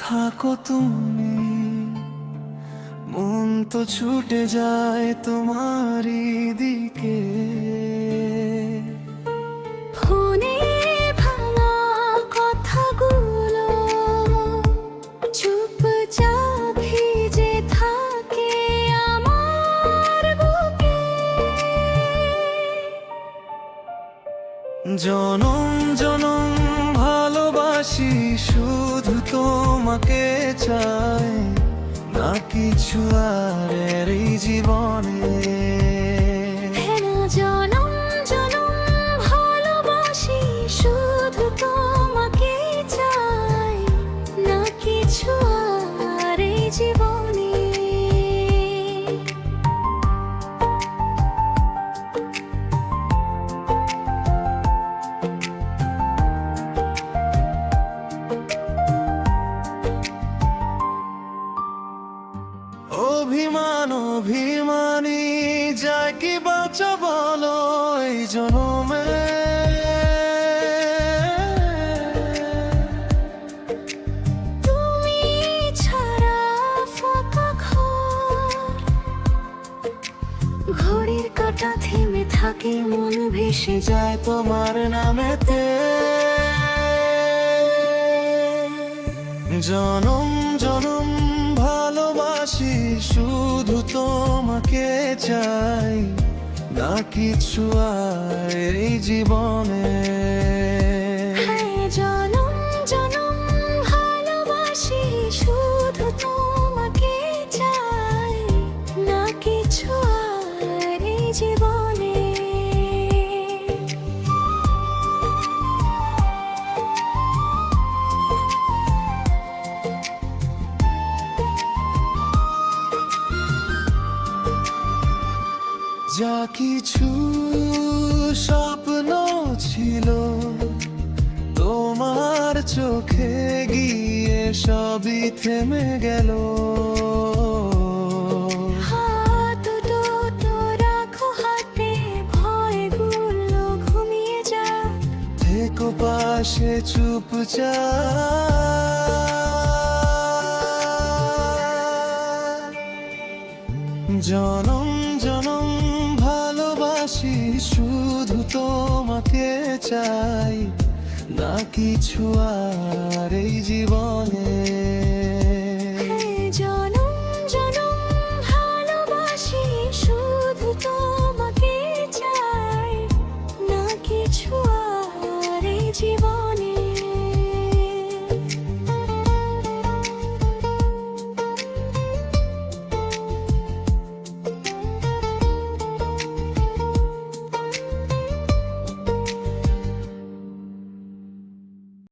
থাকো তুমি, মন তো ছুটে যায় তোমারই দিকে। ফোনে ভাঙা কথাগুলো চুপচাপ ভিজে থাকে আমার বুকে। জনম জনম ভালোবাসি, শুধু তোমাকে চাই, না কিছু আর এই জীবনে। জনম জনম ভালোবাসি, শুধু তোমাকে চাই, না কিছু আর এই জীবনে। অভিমান অভিমানী যায় কি বাঁচা বলো এই জনমে। তুমি ছাড়া ফাঁকা ঘর, ঘড়ির কাঁটা থেমে থাকে, মন ভেসে যায় তোমার নামেতে। জনম জনম ভালোবাসি, শুধু তোমাকে চাই, না কিছু আর এই জীবনে। জনম জনম ভালোবাসি, শুধু তোমাকে চাই, না কিছু আর এই জীবনে। যা কিছু স্বপ্ন ছিল তোমার চোখে গিয়ে সবই থেমে গেল। হাত দুটো রাখো হাতে, ভয়গুলো ঘুমিয়ে যা, থেকো পাশে চুপচাপ। জনম জনম ভালোবাসি, শুধু তোমাকে চাই, না কিছু আর এই জীবনে।